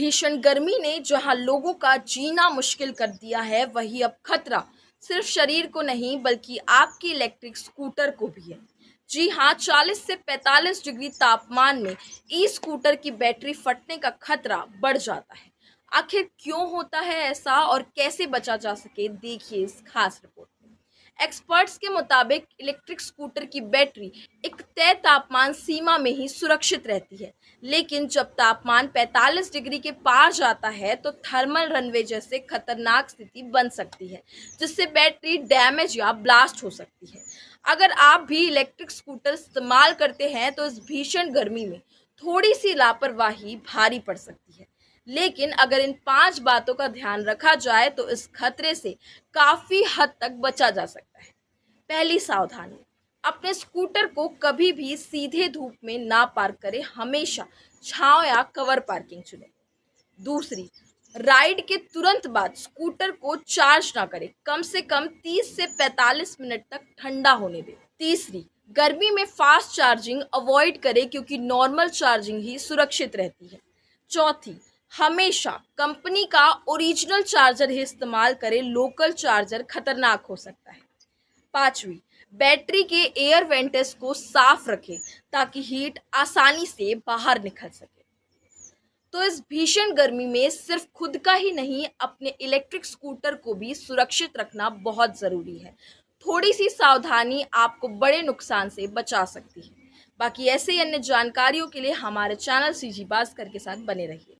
भीषण गर्मी ने जहां लोगों का जीना मुश्किल कर दिया है, वहीं अब खतरा सिर्फ शरीर को नहीं बल्कि आपकी इलेक्ट्रिक स्कूटर को भी है। जी हां, 40 से 45 डिग्री तापमान में ई स्कूटर की बैटरी फटने का खतरा बढ़ जाता है। आखिर क्यों होता है ऐसा और कैसे बचा जा सके, देखिए इस खास रिपोर्ट में। एक्सपर्ट्स के मुताबिक इलेक्ट्रिक स्कूटर की बैटरी एक तय तापमान सीमा में ही सुरक्षित रहती है, लेकिन जब तापमान 45 डिग्री के पार जाता है तो थर्मल रनवे जैसे खतरनाक स्थिति बन सकती है, जिससे बैटरी डैमेज या ब्लास्ट हो सकती है। अगर आप भी इलेक्ट्रिक स्कूटर इस्तेमाल करते हैं तो इस भीषण गर्मी में थोड़ी सी लापरवाही भारी पड़ सकती है, लेकिन अगर इन 5 बातों का ध्यान रखा जाए तो इस खतरे से काफ़ी हद तक बचा जा सकता है। पहली सावधानी, अपने स्कूटर को कभी भी सीधे धूप में ना पार्क करें, हमेशा छांव या कवर पार्किंग चुनें। दूसरी, राइड के तुरंत बाद स्कूटर को चार्ज ना करें, कम से कम 30 से 45 मिनट तक ठंडा होने दें। तीसरी, गर्मी में फास्ट चार्जिंग अवॉइड करें क्योंकि नॉर्मल चार्जिंग ही सुरक्षित रहती है। चौथी, हमेशा कंपनी का ओरिजिनल चार्जर ही इस्तेमाल करें, लोकल चार्जर खतरनाक हो सकता है। पांचवी, बैटरी के एयर वेंट्स को साफ रखें ताकि हीट आसानी से बाहर निकल सके। तो इस भीषण गर्मी में सिर्फ खुद का ही नहीं, अपने इलेक्ट्रिक स्कूटर को भी सुरक्षित रखना बहुत ज़रूरी है। थोड़ी सी सावधानी आपको बड़े नुकसान से बचा सकती है। बाकी ऐसे ही अन्य जानकारियों के लिए हमारे चैनल सीजी भास्कर के साथ बने रहिए।